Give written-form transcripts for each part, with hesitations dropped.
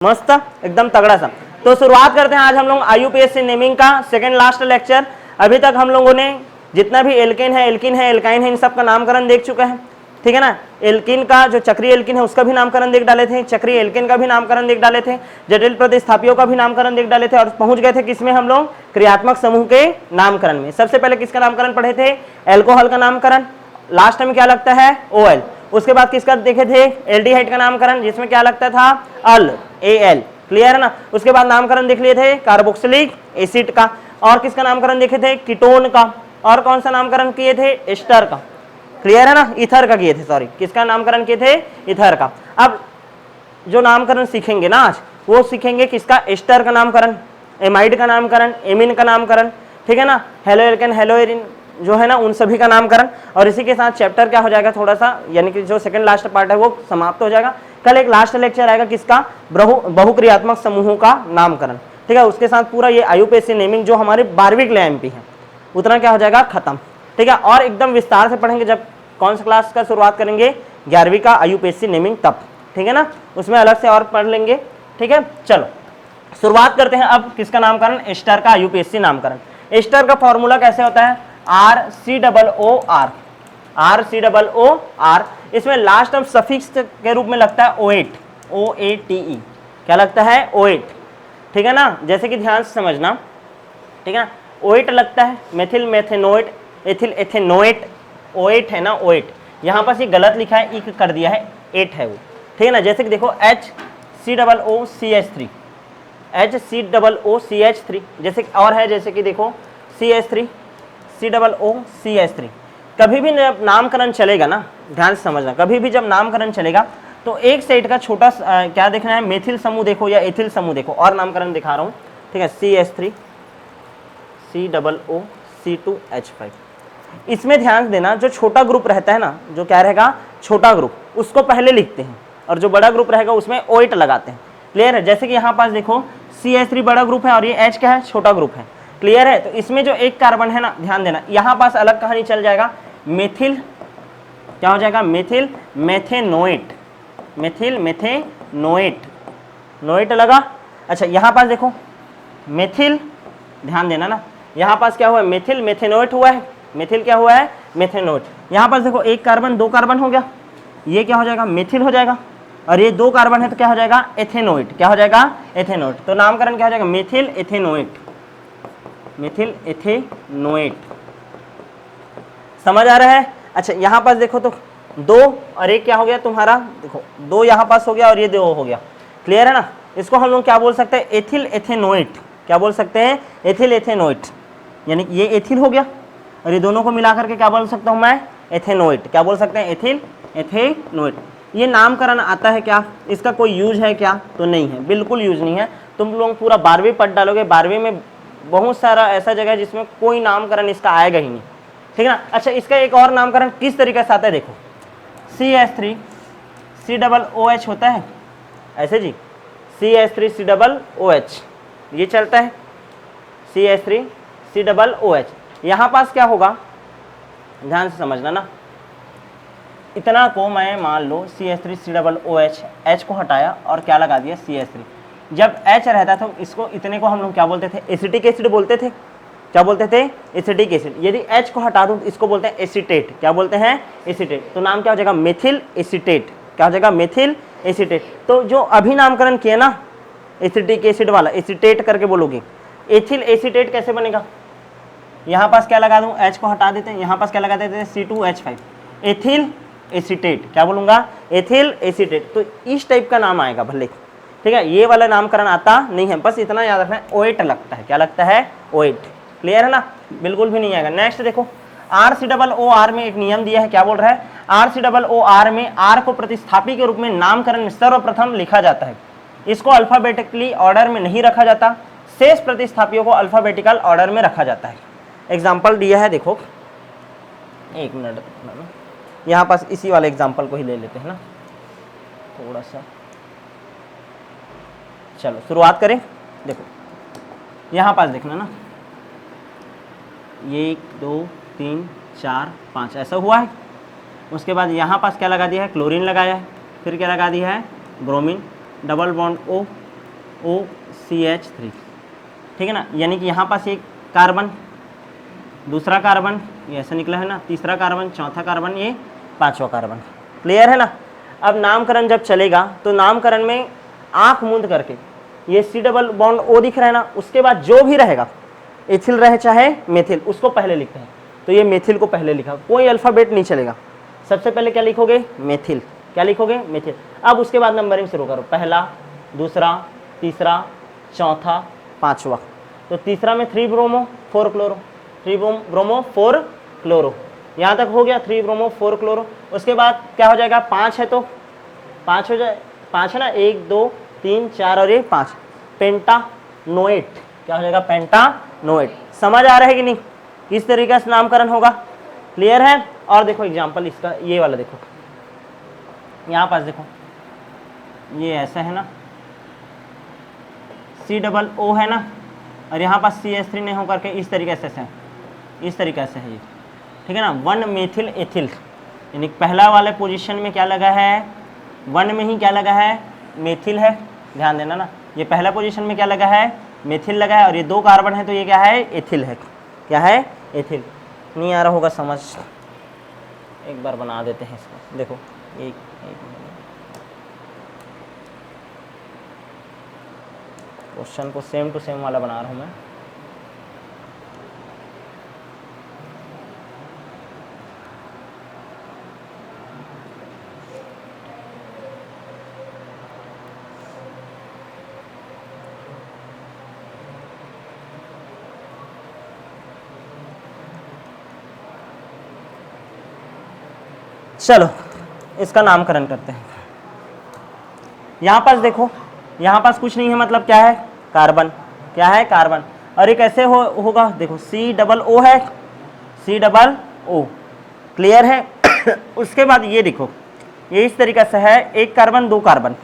मस्त एकदम तगड़ा सा। तो शुरुआत करते हैं आज हम लोग IUPAC नेमिंग का सेकंड लास्ट लेक्चर। अभी तक हम लोगों ने जितना भी एल्केन है, एल्काइन है, इन सब का नामकरण देख चुके हैं, ठीक है ना। एल्किन का जो चक्रीय एल्किन है उसका भी नामकरण देख डाले थे, चक्रीय एल्केन का भी नामकरण देख डाले थे, जटिल प्रतिस्थापियों का भी नामकरण देख डाले थे, और पहुंच गए थे किसमें हम लोग, क्रियात्मक समूह के नामकरण में। सबसे पहले किसका नामकरण पढ़े थे, एल्कोहल का नामकरण, लास्ट में क्या लगता है OL। उसके बाद किसका देखे थे, एल्डिहाइड का नामकरण, जिसमें क्या लगता था अल, AL, क्लियर है ना। उसके बाद नामकरण देख लिए थे कार्बोक्सिलिक एसिड का, और किसका नामकरण देखे थे, कीटोन का, और कौन सा नामकरण किए थे, एस्टर का, क्लियर है ना, ईथर का किए थे, सॉरी किसका नामकरण किए थे, ईथर का। अब जो नामकरण सीखेंगे ना आज, वो सीखेंगे किसका, एस्टर का नामकरण, एमाइड का नामकरण, एमिन का नामकरण, ठीक है ना, हेलोएल्केन, हेलोएरिन जो है ना, उन सभी का नामकरण। और इसी के साथ चैप्टर क्या हो जाएगा थोड़ा सा, यानी कि जो सेकंड लास्ट पार्ट है वो समाप्त हो जाएगा। कल एक लास्ट लेक्चर आएगा किसका, बहुक्रियात्मक समूहों का नामकरण, ठीक है। उसके साथ पूरा ये IUPAC नेमिंग जो हमारे 12वीं के लिए MP है उतना क्या हो जाएगा खत्म, ठीक है। और एकदम विस्तार से पढ़ेंगे जब कौन सा क्लास का शुरुआत करेंगे, 11वीं का IUPAC नेमिंग तब, ठीक है ना, उसमें अलग से और पढ़ लेंगे, ठीक है। चलो शुरुआत करते हैं अब किसका नामकरण, एस्टर का IUPAC नामकरण। एस्टर का फॉर्मूला कैसे होता है, RCOOR, RCOOR। इसमें लास्ट में सफिक्स के रूप में लगता है OAT, OATE, क्या लगता है OAT, ठीक है ना। जैसे कि ध्यान से समझना, ठीक है ना, OAT लगता है, मेथिल मेथेनोएट, एथिल एथेनोएट, OAT है ना, OAT। यहाँ पर ये गलत लिखा है, इक कर दिया है, 8 है वो, ठीक है ना। जैसे कि देखो HCOOCH3, HCOOCH3, जैसे और है, जैसे कि देखो CH3, COOCH3। कभी भी जब नामकरण चलेगा ना, ध्यान से समझना, कभी भी जब नामकरण चलेगा तो एक सेट का छोटा क्या देखना है, मेथिल समूह देखो या एथिल समूह देखो, और नामकरण दिखा रहा हूँ, ठीक है, CH3, COOC2H5। इसमें ध्यान देना, जो छोटा ग्रुप रहता है ना, जो क्या रहेगा छोटा ग्रुप, उसको पहले लिखते हैं, और जो बड़ा ग्रुप रहेगा उसमें OAT लगाते हैं, क्लियर है। जैसे कि यहाँ पास देखो CH3 बड़ा ग्रुप है और ये H क्या है, छोटा ग्रुप है, क्लियर है। तो इसमें जो एक कार्बन है ना, ध्यान देना, यहाँ पास अलग कहानी चल जाएगा, मेथिल क्या हो जाएगा, मेथिल मेथेनोएट, मेथिल मेथेनोएट, नोएट लगा। अच्छा यहाँ पास देखो मेथिल, ध्यान देना ना, यहाँ पास क्या हुआ है, मेथिल मेथेनोएट हुआ है, मेथिल क्या हुआ है, मेथेनोएट। यहाँ पास देखो एक कार्बन, दो कार्बन हो गया, ये क्या हो जाएगा, मेथिल हो जाएगा, और ये दो कार्बन है तो क्या हो जाएगा, एथेनोएट, क्या हो जाएगा, एथेनोएट। तो नामकरण क्या हो जाएगा, मेथिल एथेनोएट, मेथिल एथेनोएट, समझ आ रहा है। अच्छा यहाँ पास देखो तो दो और एक क्या हो गया तुम्हारा, देखो दो यहाँ पास हो गया और ये दो हो गया, क्लियर है ना। इसको हम लोग क्या बोल सकते हैं, एथिल एथेनोएट, क्या बोल सकते हैं, एथिल एथेनोएट, यानी ये एथिल हो गया और ये दोनों को मिलाकर के क्या बोल सकता हूँ मैं, एथेनोएट, क्या बोल सकते हैं, एथिल एथेनोएट। ये नामकरण आता है क्या, इसका कोई यूज है क्या, तो नहीं है, बिल्कुल यूज नहीं है। तुम लोग पूरा 12वीं पढ़ डालोगे, 12वीं में बहुत सारा ऐसा जगह है जिसमें कोई नामकरण इसका आएगा ही नहीं, ठीक है ना। अच्छा इसका एक और नामकरण किस तरीके से आता है, देखो CH3 COOH होता है ऐसे जी, CH3 COOH, ये चलता है CH3 COOH। यहाँ पास क्या होगा, ध्यान से समझना ना, इतना को मैं मान लो CH3 COOH, H को हटाया और क्या लगा दिया CH3। जब H रहता था तो इसको, इतने को हम लोग क्या बोलते थे, एसिटिक एसिड बोलते थे, क्या बोलते थे, एसिटिक एसिड। यदि H को हटा दूं तो इसको बोलते हैं एसिटेट, क्या बोलते हैं, एसिटेट। तो नाम क्या हो जाएगा, मेथिल एसिटेट, क्या हो जाएगा, मेथिल एसिटेट। तो जो अभी नामकरण किया ना एसिटिक एसिड वाला, एसिटेट करके बोलोगे, एथिल एसिटेट कैसे बनेगा, यहाँ पास क्या लगा दूं, H को हटा देते हैं, यहाँ पास क्या लगा देते हैं, C2H5, एथिल एसिटेट, क्या बोलूंगा, एथिल एसिटेट। तो इस टाइप का नाम आएगा भले, ठीक है। ये वाला नामकरण आता नहीं है, बस इतना याद रखना है, OAT लगता है, क्या लगता है, OAT, क्लियर है ना, बिल्कुल भी नहीं आएगा। नेक्स्ट देखो RCOOR में एक नियम दिया है, क्या बोल रहा है, RCOOR में R को प्रतिस्थापी के रूप में नामकरण सर्वप्रथम लिखा जाता है, इसको अल्फाबेटिकली ऑर्डर में नहीं रखा जाता, शेष प्रतिस्थापियों को अल्फाबेटिकल ऑर्डर में रखा जाता है। एग्जाम्पल दिया है, देखो एक मिनट, यहाँ पास इसी वाले एग्जाम्पल को ही ले लेते हैं ना थोड़ा सा। चलो शुरुआत करें, देखो यहाँ पास देखना ना, 1 2 3 4 5 ऐसा हुआ है। उसके बाद यहाँ पास क्या लगा दिया है, क्लोरीन लगाया है, फिर क्या लगा दिया है, bromine, double bond O, OCH3, ठीक है ना। यानी कि यहाँ पास एक कार्बन, दूसरा कार्बन, ये ऐसा निकला है ना, तीसरा कार्बन, चौथा कार्बन, ये पांचवा कार्बन। क्लियर है ना। अब नामकरण जब चलेगा तो नामकरण में आंख मूंद करके ये C डबल बॉन्ड O दिख रहा है ना, उसके बाद जो भी रहेगा, एथिल रहे चाहे मेथिल, उसको पहले लिखते हैं। तो ये मेथिल को पहले लिखा, कोई अल्फाबेट नहीं चलेगा। सबसे पहले क्या लिखोगे? मेथिल। क्या लिखोगे? मेथिल। अब उसके बाद नंबरिंग शुरू करो, पहला, दूसरा, तीसरा, चौथा, पांचवा। तो तीसरा में 3 ब्रोमो 4 क्लोरो, 3 ब्रोमो 4 क्लोरो, यहाँ तक हो गया 3 ब्रोमो 4 क्लोरो। उसके बाद क्या हो जाएगा? 5 है तो 5 हो जाए, 5 है ना, 1 2 3 4 और ये 5, पेंटानोएट। क्या हो जाएगा? पेंटानोएट। समझ आ रहा है कि नहीं किस तरीके से नामकरण होगा? क्लियर है। और देखो एग्जाम्पल इसका, ये वाला देखो, यहाँ पास देखो, ये ऐसा है ना, C डबल O है ना, और यहाँ पास CH3 नहीं होकर के इस तरीके से है, इस तरीके से है ये, ठीक है ना। 1 मेथिल एथिल, यानी पहला वाले पोजीशन में क्या लगा है? 1 में ही क्या लगा है? मेथिल है। ध्यान देना ना, ये पहला पोजीशन में क्या लगा है? मेथिल लगा है, और ये 2 कार्बन है तो ये क्या है? एथिल है। क्या है? एथिल। नहीं आ रहा होगा समझ, एक बार बना देते हैं इसको। देखो एक क्वेश्चन को सेम टू सेम वाला बना रहा हूँ मैं। चलो इसका नामकरण करते हैं। यहाँ पास देखो, यहाँ पास कुछ नहीं है, मतलब क्या है? कार्बन। क्या है? कार्बन। और ये कैसे होगा? देखो C डबल O है, C डबल O। क्लियर है। उसके बाद ये देखो, ये इस तरीके से है, एक कार्बन 2 कार्बन,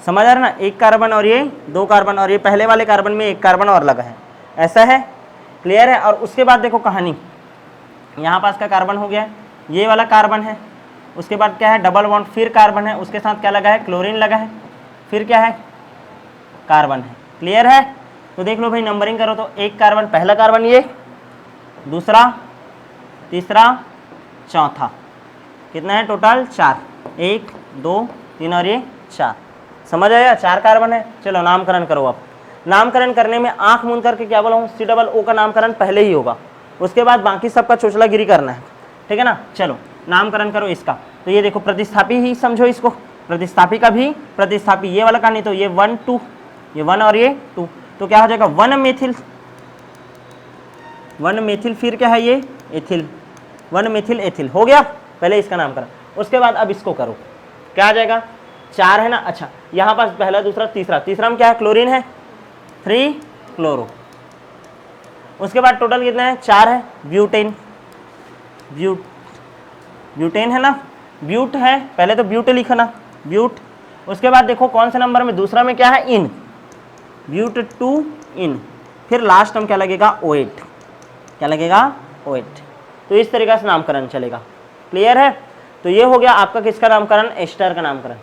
समझ आ रहा ना, एक कार्बन और ये 2 कार्बन, और ये पहले वाले कार्बन में एक कार्बन और लगा है, ऐसा है। क्लियर है। और उसके बाद देखो कहानी, यहाँ पास का कार्बन हो गया, ये वाला कार्बन है, उसके बाद क्या है? डबल बॉन्ड, फिर कार्बन है, उसके साथ क्या लगा है? क्लोरीन लगा है, फिर क्या है? कार्बन है। क्लियर है। तो देख लो भाई, नंबरिंग करो तो एक कार्बन, पहला कार्बन ये, दूसरा, तीसरा, चौथा, कितना है टोटल? 4, 1 2 3 और ये 4। समझ आया? 4 कार्बन है। चलो नामकरण करो। अब नामकरण करने में आंख मूंद करके क्या बोला हूँ? C डबल O का नामकरण पहले ही होगा, उसके बाद बाकी सबका चोचलागिरी करना है, ठीक है ना। चलो नामकरण करो इसका। तो ये देखो प्रतिस्थापी ही समझो इसको, प्रतिस्थापी का भी प्रतिस्थापी, ये वाला का नहीं तो ये 1 2, ये 1 और ये 2, तो क्या हो जाएगा? 1 मेथिल, 1 मेथिल, फिर क्या है? ये एथिल, 1 मेथिल एथिल हो गया पहले इसका नामकरण। उसके बाद अब इसको करो, क्या आ जाएगा? 4 है ना। अच्छा, यहाँ पास पहला, दूसरा, तीसरा, तीसरा में क्या है? क्लोरीन है, 3 क्लोरो। उसके बाद टोटल कितना है? 4 है। ब्यूटेन, ब्यूटेन है ना, ब्यूट है, पहले तो ब्यूट लिखा ना, ब्यूट। उसके बाद देखो कौन से नंबर में? दूसरा में क्या है? इन, ब्यूट 2 इन, फिर लास्ट में क्या लगेगा? OH। क्या लगेगा? OH। तो इस तरीके से नामकरण चलेगा। क्लियर है। तो ये हो गया आपका किसका नामकरण? एस्टर का नामकरण।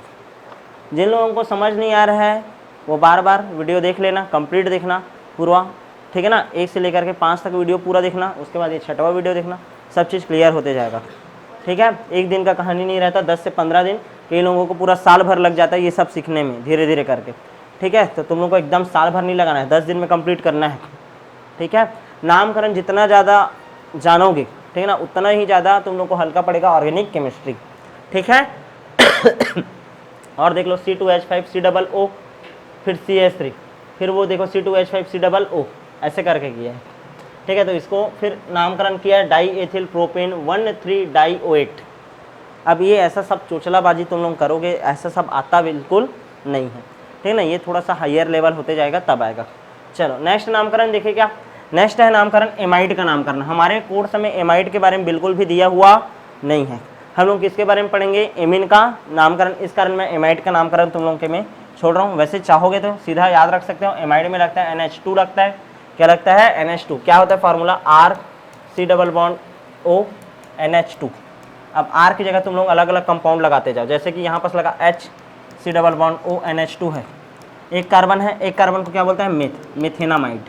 जिन लोगों को समझ नहीं आ रहा है वो बार बार वीडियो देख लेना, कंप्लीट देखना पूरा, ठीक है ना। 1 से लेकर के 5 तक वीडियो पूरा देखना, उसके बाद ये 6वां वीडियो देखना, सब चीज़ क्लियर होते जाएगा, ठीक है। एक दिन का कहानी नहीं रहता, 10 से 15 दिन, कई लोगों को पूरा साल भर लग जाता है ये सब सीखने में, धीरे धीरे करके, ठीक है। तो तुम लोगों को एकदम साल भर नहीं लगाना है, 10 दिन में कंप्लीट करना है, ठीक है। नामकरण जितना ज़्यादा जानोगे, ठीक है ना, उतना ही ज़्यादा तुम लोग को हल्का पड़ेगा ऑर्गेनिक केमिस्ट्री, ठीक है। और देख लो C2H5 C डबल O, फिर CH3, फिर वो देखो C2H5 C डबल O, ऐसे करके किया है, ठीक है। तो इसको फिर नामकरण किया है डाई एथिल प्रोपेन 1,3 डाईओएट। अब ये ऐसा सब चोचलाबाजी तुम लोग करोगे, ऐसा सब आता बिल्कुल नहीं है, ठीक है ना। ये थोड़ा सा हायर लेवल होते जाएगा तब आएगा। चलो नेक्स्ट नामकरण देखिए क्या, नेक्स्ट है नामकरण एमाइड का नामकरण। हमारे कोर्स में एमाइड के बारे में बिल्कुल भी दिया हुआ नहीं है, हम लोग किसके बारे में पढ़ेंगे? एमिन का नामकरण। इस कारण मैं एमाइड का नामकरण तुम लोगों के में छोड़ रहा हूँ। वैसे चाहोगे तो सीधा याद रख सकते हो, एमाइड में लगता है NH2 लगता है, क्या लगता है? NH2। क्या होता है formula? R C double bond O NH2। अब R की जगह तुम लोग अलग अलग कंपाउंड लगाते जाओ, जैसे कि यहाँ पास लगा H C double bond O NH2 है, एक कार्बन है, एक कार्बन को क्या बोलते हैं मेथेनामाइड।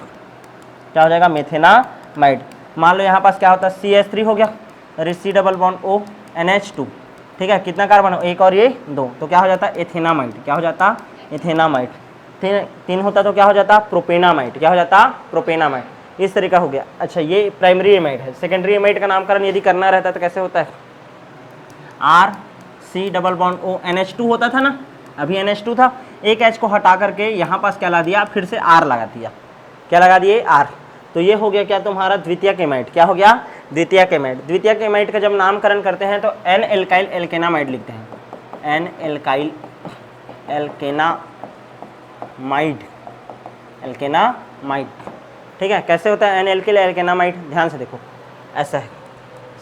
क्या हो जाएगा मेथेनामाइड। मान लो यहाँ पास क्या होता है CH3 हो गया, अरे C double bond O NH2, ठीक है, कितना कार्बन हो, एक और ये दो, तो क्या हो जाता है एथेनामाइड। क्या हो जाता एथेनामाइड। तीन होता तो क्या हो जाता प्रोपेनामाइड। क्या हो जाता प्रोपेनामाइड। इस तरीका हो गया। अच्छा ये प्राइमरी एमाइड है। सेकेंडरी एमाइड का नामकरण यदि करना रहता तो कैसे होता है, RC double bond O NH2 होता था ना, अभी NH2 था, एक H को हटा करके यहाँ पास क्या ला दिया, फिर से R लगा दिया। क्या लगा दिए R, तो ये हो गया क्या तुम्हारा द्वितीयक एमाइड। क्या हो गया द्वितीयक एमाइड। द्वितीयक एमाइड का जब नामकरण करते हैं तो N एल्काइल एल्केनामाइड लिखते हैं, N एल्काइल एल्केनामाइड, एल्केनामाइड, ठीक है। कैसे होता है N एल्किल एल्केनामाइड, ध्यान से देखो, ऐसा है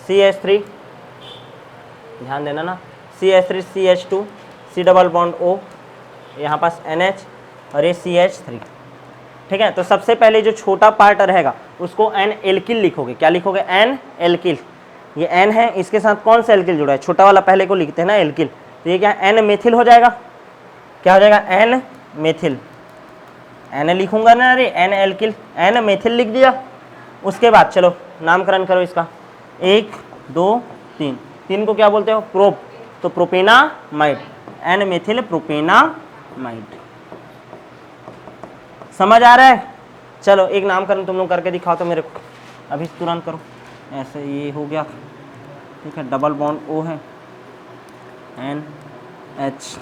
CH3, ध्यान देना ना, CH3 CH2 C double bond O, यहाँ पास NH और ये CH3, ठीक है। तो सबसे पहले जो छोटा पार्ट रहेगा उसको N एल्किल लिखोगे। क्या लिखोगे, N एल्किल। ये N है, इसके साथ कौन सा एल्किल जुड़ा है, छोटा वाला पहले को लिखते हैं ना एल्किल, तो ये क्या N मेथिल हो जाएगा। क्या हो जाएगा N मेथिल, N लिखूंगा ना, अरे N एल्किल, N मेथिल लिख दिया। उसके बाद चलो नामकरण करो इसका, 1 2 3, 3 को क्या बोलते हो प्रोप, तो प्रोपेनामाइड, N मेथिल प्रोपेनामाइड। समझ आ रहा है। चलो एक नामकरण तुम लोग करके दिखाओ तो मेरे को, अभी तुरंत करो। ऐसे ये हो गया, ठीक है, डबल बॉन्ड O है, NH,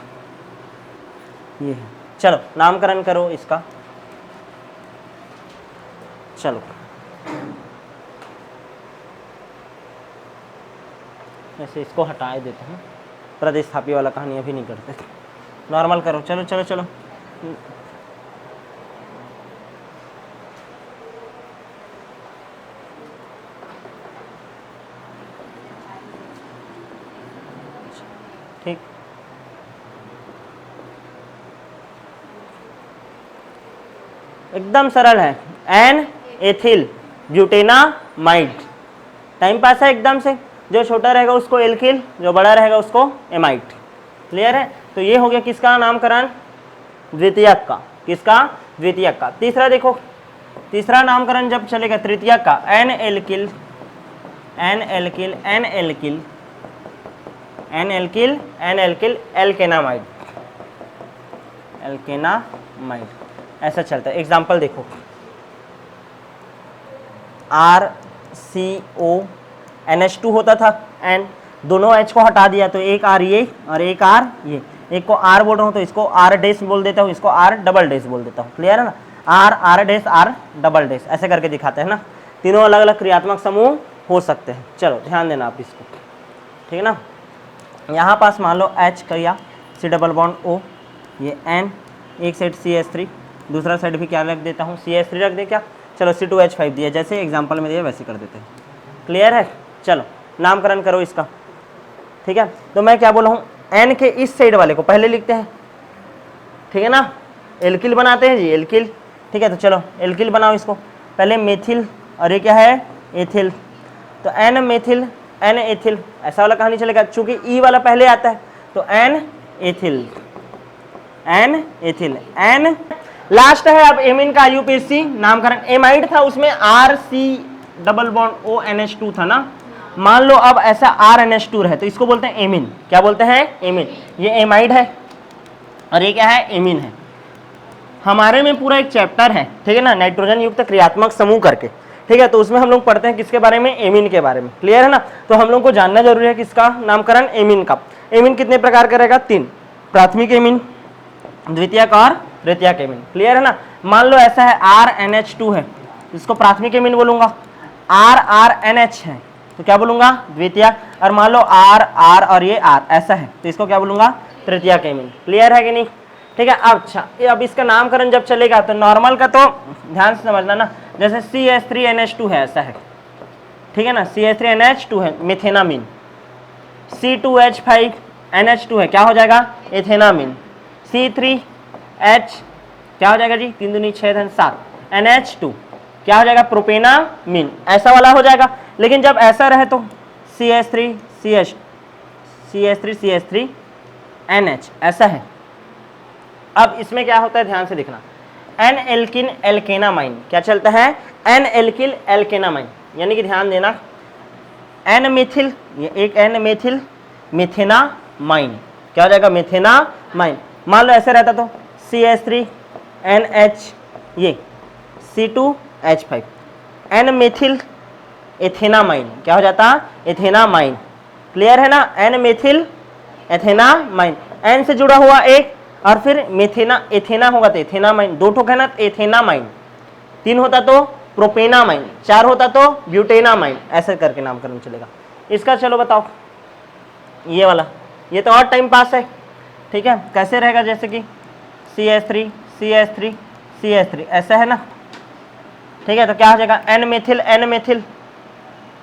ये है। चलो नामकरण करो इसका, चलो ऐसे इसको हटा देते हैं, प्रतिस्थापी वाला कहानी अभी नहीं करते, नॉर्मल करो। चलो चलो चलो, ठीक, एकदम सरल है। N ethyl butanamide, time pass है एकदम से। जो छोटा रहेगा उसको एल्किल, जो बड़ा रहेगा उसको एमाइड। क्लियर है। तो ये हो गया किसका नामकरण, द्वितीयक का। किसका, द्वितीयक का। तीसरा देखो, तीसरा नामकरण जब चलेगा तृतीयक का, N alkyl, N alkyl, N alkyl, N alkyl, N alkyl alkanamide, alkanamide, ऐसा चलता है। एग्जाम्पल देखो, RCO NH2 होता था, N, दोनों H को हटा दिया तो एक R ये और एक R ये, एक को R बोल रहा हूँ तो इसको R डैश बोल देता हूँ, इसको R डबल डैश बोल देता हूँ। क्लियर है ना, R dash R double dash, ऐसे करके दिखाते हैं ना। तीनों अलग अलग क्रियात्मक समूह हो सकते हैं। चलो ध्यान देना आप इसको, ठीक है ना। यहाँ पास मान लो H किया, C डबल बॉन्ड O, ये N, एक साइड CH3, दूसरा साइड भी क्या रख देता हूँ CH3 रख दे क्या, चलो C2H5 दिया, जैसे एग्जाम्पल में दिया वैसे कर देते हैं। क्लियर है। चलो नामकरण करो इसका, ठीक है। तो मैं क्या बोला हूँ, N के इस साइड वाले को पहले लिखते हैं, ठीक है ना, एल्किल बनाते हैं जी, एल्किल, ठीक है। तो चलो एल्किल बनाओ इसको, पहले मेथिल और ये क्या है एथिल, तो N मेथिल N एथिल, ऐसा वाला कहानी चलेगा, चूंकि E वाला पहले आता है तो N ethyl, N ethyl, N last है। अब एमीन का IUPAC नामकरण, एमाइड था उसमें RC double bond O NH2 था ना, मान लो अब ऐसा RNH2 है तो इसको बोलते हैं एमीन। क्या बोलते हैं, एमीन। ये एमाइड है और ये क्या है, एमीन है। हमारे में पूरा एक चैप्टर है, ठीक है ना, नाइट्रोजन युक्त क्रियात्मक समूह करके, ठीक है। तो उसमें हम लोग पढ़ते हैं किसके बारे में, एमीन के बारे में। क्लियर है ना। तो हम लोग को जानना जरूरी है किसका नामकरण, एमीन का। एमीन कितने प्रकार का रहेगा, 3, प्राथमिक एमीन, द्वितीयक और तृतीयक एमीन। क्लियर है ना। मान लो ऐसा है RNH2 है, इसको प्राथमिक एमीन बोलूंगा, RNH है तो क्या बोलूंगा द्वितीयक, और मान लो R और ये R ऐसा है तो इसको क्या बोलूंगा तृतीयक एमीन। क्लियर है कि नहीं, ठीक है। अच्छा अब इसका नामकरण जब चलेगा तो नॉर्मल का तो ध्यान से समझना ना, जैसे CH3NH2 है ऐसा है, ठीक है ना, CH3NH2 है मेथेनामीन, C2H5NH2 है, क्या हो जाएगा एथेनामीन, C3H क्या हो जाएगा जी 3 दूनी 6 7 NH2 क्या हो जाएगा प्रोपेनामीन, ऐसा वाला हो जाएगा। लेकिन जब ऐसा रहे तो CH3NH ऐसा है, अब इसमें क्या होता है ध्यान से देखना, एन एल्किन एल्केनामाइन क्या चलता है, एन एल्किल एल्केनामाइन, यानी कि ध्यान देना एन मिथिल, ये एक एन मिथिल मिथेनामाइन, क्या हो जाएगा मिथेनामाइन। मान लो ऐसे रहता तो CH3NH ये C2H5 एन मिथिल एथेनामाइन क्या हो जाता एथेनामाइन। क्लियर है ना, एन मिथिल एथेनामाइन, एन से जुड़ा हुआ एक और फिर मेथेना एथेना होगा तो एथेनामाइन, दो ठोक है ना एथेनामाइन, तीन होता तो प्रोपेनामाइन, चार होता तो ब्यूटेनामाइन, ऐसे करके नामकरण चलेगा इसका। चलो बताओ ये वाला, ये तो और टाइम पास है, ठीक है। कैसे रहेगा, जैसे कि CH3 CH3 CH3 ऐसा है ना, ठीक है। तो क्या हो जाएगा एन मेथिल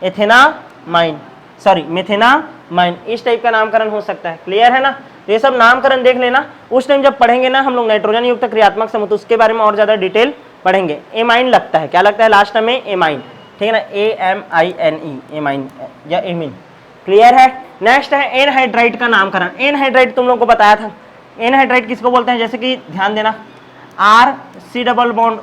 एथेनामाइन, सॉरी मेथेनामाइन, इस टाइप का नामकरण हो सकता है। क्लियर है ना, तो ये सब नामकरण देख लेना, उस टाइम जब पढ़ेंगे ना हम लोग नाइट्रोजन युक्त क्रियात्मक समूह, तो उसके बारे में और ज्यादा डिटेल पढ़ेंगे। एमाइन लगता है, क्या लगता है लास्ट में एमाइन, ठीक है ना, AMINE एमाइन या एमिन। क्लियर है। नेक्स्ट है एनहाइड्राइड का नामकरण। एनहाइड्राइड तुम लोग को बताया था, एनहाइड्राइड किसको बोलते हैं, जैसे कि ध्यान देना RC डबल बॉन्ड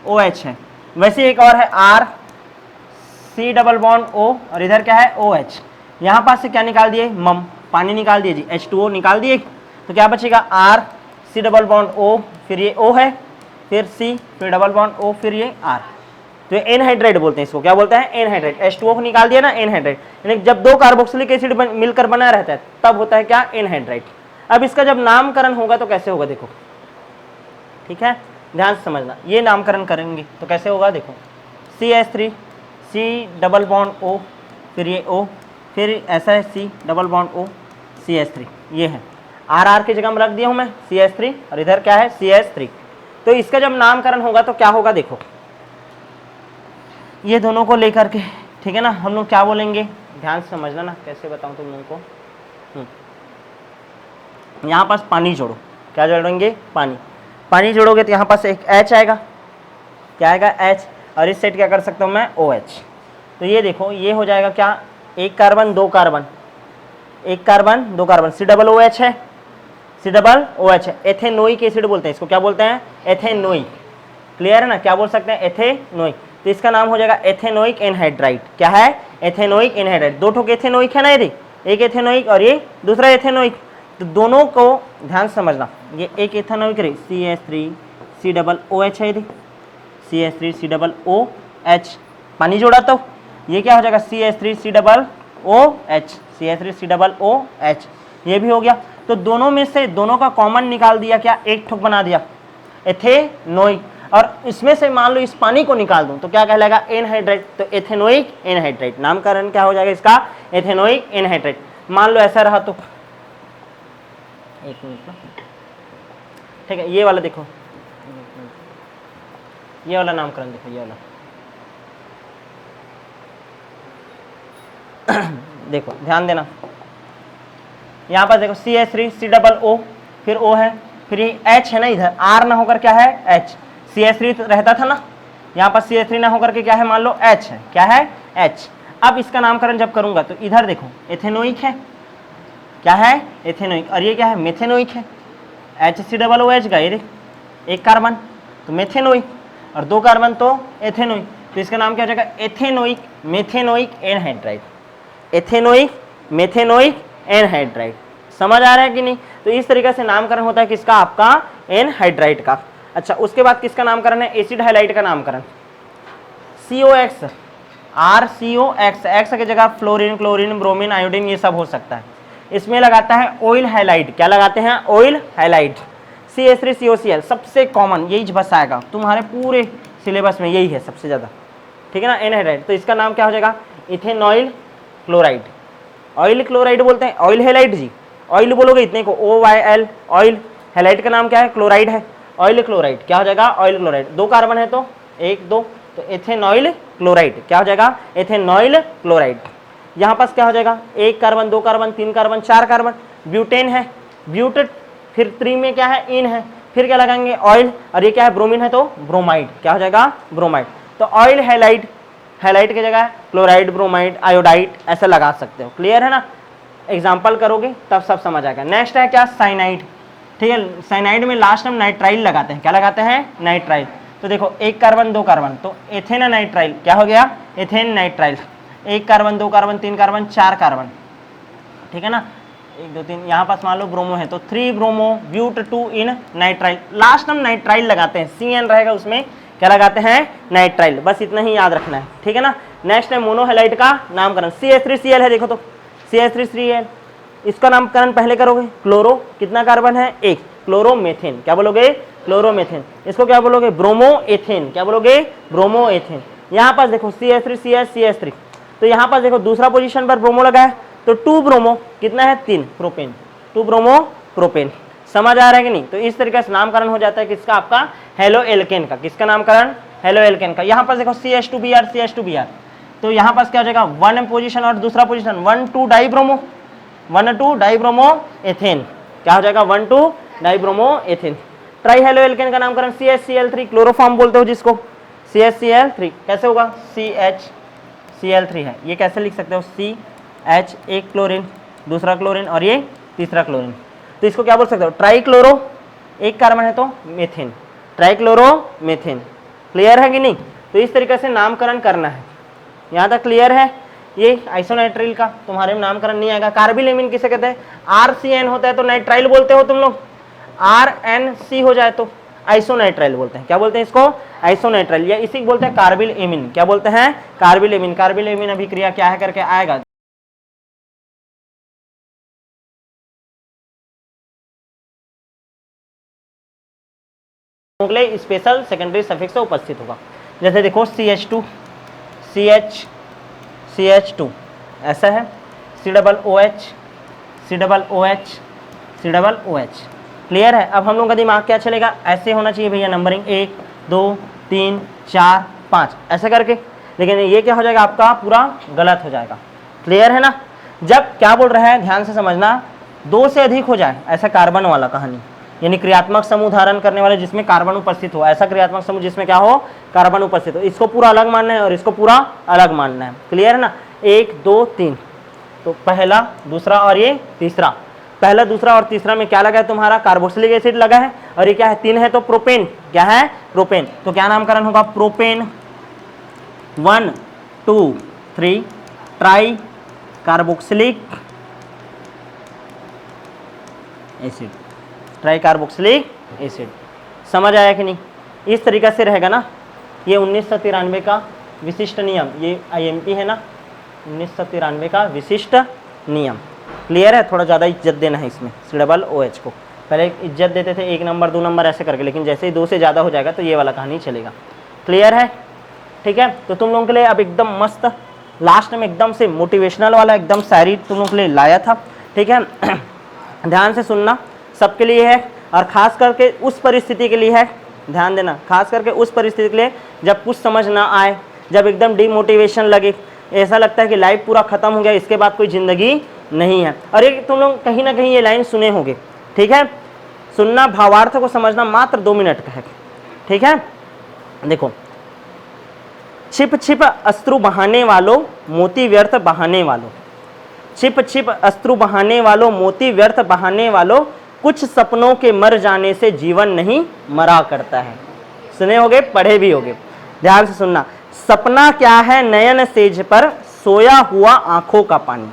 OH है, वैसे एक और है RC डबल बॉन्ड O और इधर क्या है OH, यहाँ पास से क्या निकाल दिए मम, पानी निकाल दिए जी, H2O निकाल दिए, तो क्या बचेगा RC डबल बॉन्ड O, फिर ये O है, फिर C, फिर डबल बॉन्ड O, फिर ये R, तो एनहाइड्राइड बोलते हैं इसको। क्या बोलते हैं एनहाइड्राइड, H2O को निकाल दिया ना एनहाइड्राइड, यानी जब दो कार्बोक्सिलिक एसिड मिलकर बना रहता है तब होता है क्या एनहाइड्राइड। अब इसका जब नामकरण होगा तो कैसे होगा देखो, ठीक है, ध्यान से समझना, ये नामकरण करेंगे तो कैसे होगा देखो, CH3 C double bond O, फिर ये O, फिर ऐसा है C double bond O CH3, ये है RR की जगह में रख दिया हूं मैं CH3 और इधर क्या है CH3। तो इसका जब नामकरण होगा तो क्या होगा देखो, ये दोनों को लेकर के, ठीक है ना, हम लोग क्या बोलेंगे, ध्यान से समझना ना, कैसे बताऊं तुम लोगों को। यहाँ पास पानी जोड़ो, क्या जोड़ेंगे पानी, पानी जोड़ोगे तो यहाँ पास एक H आएगा, क्या आएगा H, और इस साइड क्या कर सकता हूँ मैं OH। तो ये देखो ये हो जाएगा क्या, एक कार्बन दो कार्बन, एक कार्बन दो कार्बन, C डबल OH है, C डबल OH है, एथेनोइक एसिड बोलते हैं इसको, क्या बोलते हैं एथेनोइक। क्लियर है ना, क्या बोल सकते हैं एथेनोइक, तो इसका नाम हो जाएगा एथेनोइक एनहाइड्राइड। क्या है एथेनोइक एनहाइड्राइड, दो ठोक एथेनोइक है ना, यदि एक एथेनोइक और ये दूसरा एथेनोइक, तो दोनों को ध्यान से समझना, ये एक एथेनोइक रे CH3 C डबल OH है, यदि CH3 C डबल OH, पानी जोड़ा तो ये क्या हो जाएगा CH3 C double OH, CH3 C double OH, ये भी हो गया। तो दोनों में से दोनों का कॉमन निकाल दिया, क्या एक ठोक बना दिया एथेनोइक, और इसमें से मान लो इस पानी को निकाल दूं तो क्या कहलाएगा एनहाइड्राइड, तो एथेनोइक एनहाइड्राइड, नामकरण क्या हो जाएगा इसका एथेनोइक एनहाइड्राइड। मान लो ऐसा रहा तो, एक मिनट, ठीक है, ये वाला देखो, ये वाला नामकरण देखो, ये वाला देखो ध्यान देना, यहाँ पर देखो CH3 C डबल O, फिर O है, फिर ये H है ना, इधर R ना होकर क्या है H, CH3 तो रहता था ना, यहाँ पर CH3 ना होकर के क्या है मान लो H है, क्या है H। अब इसका नामकरण जब करूंगा तो इधर देखो एथेनोइक है, क्या है एथेनोइक, और ये क्या है मेथेनोइक है, HC डबल OH का ये एक कार्बन तो मेथेनोइक और दो कार्बन तो एथेनोइक, तो इसका नाम क्या हो जाएगा ethanoic methanoic anhydride, ethanoic methanoic anhydride. समझ आ रहा है कि नहीं, तो इस तरीके से नामकरण होता है किसका आपका एनहाइड्राइड का। अच्छा उसके बाद किसका नामकरण है, एसिड हाइलाइट का नामकरण, COX RCOX, एक्स की जगह फ्लोरीन क्लोरीन ब्रोमीन आयोडीन ये सब हो सकता है, इसमें लगाता है ऑयल हाइलाइट, क्या लगाते हैं ऑयल हाइलाइट। CH3COCl सबसे कॉमन, यही बस आएगा तुम्हारे पूरे सिलेबस में, यही है सबसे ज़्यादा, ठीक है ना एनहाइड्राइड। तो इसका नाम क्या हो जाएगा इथेनॉइल क्लोराइड, ऑयल क्लोराइड बोलते हैं, ऑयल हेलाइट जी, ऑयल बोलोगे इतने को OYL, ऑयल, हेलाइट का नाम क्या है क्लोराइड है, ऑयल क्लोराइड, क्या हो जाएगा ऑयल क्लोराइड, दो कार्बन है तो एक दो, तो एथेनॉइल क्लोराइड, क्या हो जाएगा एथेनॉइल क्लोराइड। यहाँ पास क्या हो जाएगा एक कार्बन दो कार्बन तीन कार्बन चार कार्बन, ब्यूटेन है, ब्यूटेड, फिर 3 में क्या है इन है, फिर क्या लगाएंगे ऑयल, और ये क्या है ब्रोमीन है तो ब्रोमाइड, क्या हो जाएगा ब्रोमाइड। तो ऑयल हेलाइट, हेलाइट की जगह क्लोराइड ब्रोमाइड आयोडाइड ऐसा लगा सकते हो। क्लियर है ना, एग्जाम्पल करोगे तब सब समझ आएगा। नेक्स्ट है क्या साइनाइड, ठीक है। साइनाइड में लास्ट हम नाइट्राइल लगाते हैं, क्या लगाते हैं? नाइट्राइल। तो देखो एक कार्बन दो कार्बन, तो एथेन नाइट्राइल क्या हो गया? Ethane nitrile. एक कार्बन दो कार्बन तीन कार्बन चार कार्बन, ठीक है ना, एक दो तीन, यहाँ पास मान लो ब्रोमो है तो 3 bromo but 2 ene nitrile. Last हम नाइट्राइल लगाते हैं, CN रहेगा उसमें, क्या लगाते हैं? नाइट्राइल। बस इतना ही याद रखना है, ठीक है ना। नेक्स्ट है मोनोहेलाइड का नामकरण, CH3Cl है, देखो तो CH3Cl, इसका नामकरण पहले करोगे। क्लोरो, कितना कार्बन है? एक, क्लोरोमेथेन, क्या बोलोगे? क्लोरोमेथेन। इसको क्या बोलोगे? ब्रोमोएथेन, क्या बोलोगे? ब्रोमोएथेन। यहाँ पास देखो CH3CH3, तो यहाँ पास देखो दूसरा पोजीशन पर ब्रोमो लगा है, तो 2 ब्रोमो, कितना है? 3 प्रोपेन, 2 ब्रोमो प्रोपेन। समझ आ रहा है कि नहीं? तो इस तरीके से नामकरण हो जाता है किसका? आपका हेलो एल्केन का। किसका नामकरण? हेलो एल्केन का। यहाँ पर देखो CH2Br, CH2Br, तो यहाँ पास क्या हो जाएगा? 1 पोजीशन और दूसरा पोजीशन 1,2 डाइब्रोमो, 1,2 डाइब्रोमो एथेन, क्या हो जाएगा? 1,2 dibromo ethane. Try halo alkane का नामकरण CHCl3, क्लोरोफॉर्म बोलते हो जिसको, CHCl3 कैसे होगा? CHCl3 है, ये कैसे लिख सकते हो? CH, एक क्लोरीन, दूसरा क्लोरीन और ये तीसरा क्लोरीन, तो इसको क्या बोल सकते हो? ट्राइक्लोरो, एक कार्बन है तो मेथेन, ट्राइक्लोरो मेथेन। क्लियर है कि नहीं? तो इस तरीके से नामकरण करना है। यहाँ तक क्लियर है? ये आइसोनाइट्राइल का तुम्हारे में नामकरण नहीं आएगा। कार्बिलेमिन किसे कहते हैं? RCN होता है तो नाइट्राइल बोलते हो तुम लोग, RNC हो जाए तो आइसोनाइट्राइल बोलते हैं। क्या बोलते हैं इसको? आइसोनाइट्राइल, या इसी को बोलते हैं कार्बिल एमिन। क्या बोलते हैं? Carbyl amine. कार्बिल एमिन अभिक्रिया क्या है करके आएगा। स्पेशल सेकेंडरी सफिक्स उपस्थित होगा। जैसे देखो CH2, CH2 ऐसा है, COOH, COOH, COOH। क्लियर है? अब हम लोग का दिमाग क्या चलेगा? ऐसे होना चाहिए भैया, नंबरिंग 1 2 3 4 5 ऐसे करके, लेकिन ये क्या हो जाएगा? आपका पूरा गलत हो जाएगा। क्लियर है ना? जब क्या बोल रहा है ध्यान से समझना, 2 से अधिक हो जाए, ऐसा कार्बन वाला कहानी, यानी क्रियात्मक समूह धारण करने वाले जिसमें कार्बन उपस्थित हो, ऐसा क्रियात्मक समूह जिसमें क्या हो? कार्बन उपस्थित हो, इसको पूरा अलग मानना है और इसको पूरा अलग मानना है। क्लियर है ना? 1 2 3, तो पहला दूसरा और ये तीसरा, पहला दूसरा और तीसरा में क्या लगा है तुम्हारा? कार्बोक्सिलिक एसिड लगा है, और ये क्या है? 3 है तो प्रोपेन, क्या है? प्रोपेन। तो क्या नामकरण होगा? Propane 1 2 3 try carboxylic acid, try carboxylic acid. समझ आया कि नहीं? इस तरीके से रहेगा ना। ये 1993 का विशिष्ट नियम, ये IMP है ना, 1993 का विशिष्ट नियम। क्लियर है? थोड़ा ज़्यादा इज्जत देना है इसमें COOH को। पहले इज्जत देते थे 1 नंबर 2 नंबर ऐसे करके, लेकिन जैसे ही 2 से ज़्यादा हो जाएगा तो ये वाला कहानी चलेगा। क्लियर है? ठीक है। तो तुम लोगों के लिए अब एकदम मस्त लास्ट में एकदम से मोटिवेशनल वाला एकदम शायरी तुम लोगों के लिए लाया था। ठीक है ध्यान से सुनना, सबके लिए है, और ख़ास करके उस परिस्थिति के लिए है, ध्यान देना, खास करके उस परिस्थिति के लिए जब कुछ समझ ना आए, जब एकदम डिमोटिवेशन लगे, ऐसा लगता है कि लाइफ पूरा ख़त्म हो गया, इसके बाद कोई ज़िंदगी नहीं है। और एक तुम लोग कहीं ना कहीं ये लाइन सुने होंगे। ठीक है, सुनना, भावार्थ को समझना मात्र 2 मिनट का है। ठीक है, देखो, छिप छिप अश्रु बहाने वालों मोती व्यर्थ बहाने वालों, छिप छिप अश्रु बहाने वालों मोती व्यर्थ बहाने वालों, कुछ सपनों के मर जाने से जीवन नहीं मरा करता है। सुने होगे, पढ़े भी होगे, ध्यान से सुनना। सपना क्या है नयन सेज पर सोया हुआ आंखों का पानी,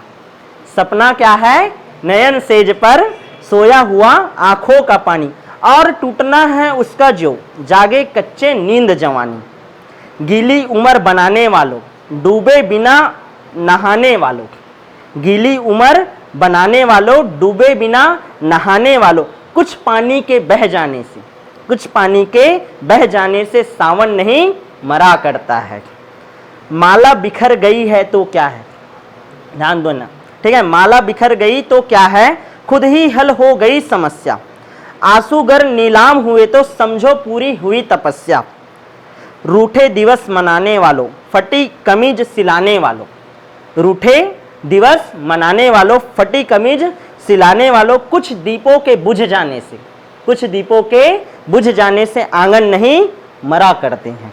सपना क्या है नयन सेज पर सोया हुआ आंखों का पानी, और टूटना है उसका जो जागे कच्चे नींद जवानी। गीली उम्र बनाने वालों डूबे बिना नहाने वालों, गीली उम्र बनाने वालों डूबे बिना नहाने वालों, कुछ पानी के बह जाने से, कुछ पानी के बह जाने से सावन नहीं मरा करता है। माला बिखर गई है तो क्या है, ध्यान दो ना। ठीक है, माला बिखर गई तो क्या है, खुद ही हल हो गई समस्या। आंसूगर नीलाम हुए तो समझो पूरी हुई तपस्या। रूठे दिवस मनाने वालों फटी कमीज सिलाने वालों, रूठे दिवस मनाने वालों फटी कमीज सिलाने वालों, कुछ दीपों के बुझ जाने से, कुछ दीपों के बुझ जाने से आंगन नहीं मरा करते हैं।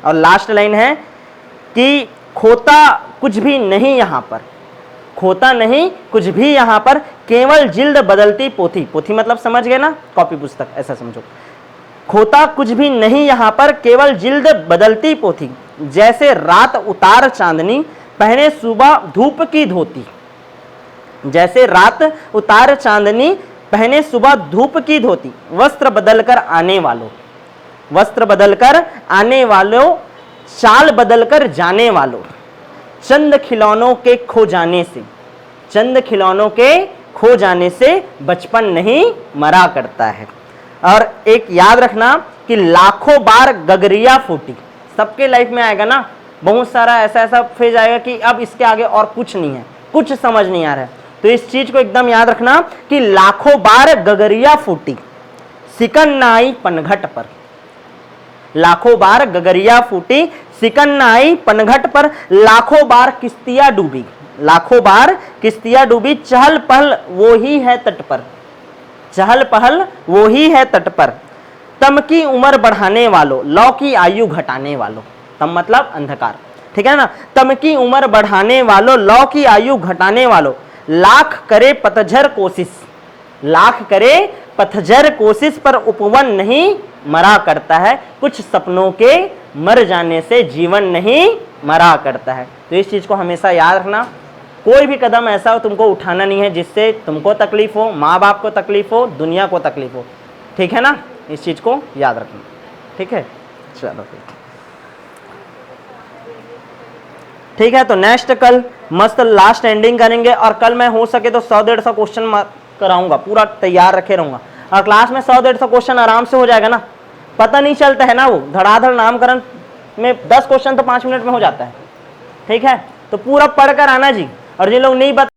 और लास्ट लाइन है कि खोता कुछ भी नहीं यहाँ पर, खोता नहीं कुछ भी यहाँ पर, केवल जिल्द बदलती पोथी, पोथी मतलब समझ गए ना, कॉपी पुस्तक ऐसा समझो। खोता कुछ भी नहीं यहाँ पर, केवल जिल्द बदलती पोथी, जैसे रात उतार चांदनी पहने सुबह धूप की धोती। जैसे रात उतार चांदनी पहने सुबह धूप की धोती, वस्त्र बदलकर आने वालों, वस्त्र बदलकर आने वालों, चाल बदलकर जाने वालों, चंद खिलौनों के खो जाने से, चंद खिलौनों के खो जाने से बचपन नहीं मरा करता है। और एक याद रखना कि लाखों बार गगरिया फूटी, सबके लाइफ में आएगा ना, बहुत सारा ऐसा ऐसा फेज आएगा कि अब इसके आगे और कुछ नहीं है, कुछ समझ नहीं आ रहा है, तो इस चीज को एकदम याद रखना कि लाखों बार गगरिया फूटी, सिकन ना आई पनघट पर, लाखों बार गगरिया फूटी, सिकन ना आई पनघट पर, लाखों बार किश्तियां डूबी, लाखों बार किश्तियां डूबी, चहल पहल वो ही है तट पर, चहल पहल वो ही है तट पर, तम की उम्र बढ़ाने वालों, लौ की आयु घटाने वालों, तम मतलब अंधकार, ठीक है ना, तम की उम्र बढ़ाने वालों, लौ की आयु घटाने वालों, लाख करे पतझर कोशिश, लाख करे पतझर कोशिश पर उपवन नहीं मरा करता है, कुछ सपनों के मर जाने से जीवन नहीं मरा करता है। तो इस चीज को हमेशा याद रखना, कोई भी कदम ऐसा हो तुमको उठाना नहीं है जिससे तुमको तकलीफ हो, माँ बाप को तकलीफ हो, दुनिया को तकलीफ हो, ठीक है ना, इस चीज को याद रखना, ठीक है। चलो ठीक है, तो नेक्स्ट कल मस्त लास्ट एंडिंग करेंगे, और कल मैं हो सके तो 100-150 क्वेश्चन कराऊंगा, पूरा तैयार रखे रहूंगा, और क्लास में 100-150 क्वेश्चन आराम से हो जाएगा ना, पता नहीं चलता है ना, वो धड़ाधड़ नामकरण में 10 क्वेश्चन तो 5 मिनट में हो जाता है, ठीक है। तो पूरा पढ़कर आना जी, और जिन लोग नहीं बता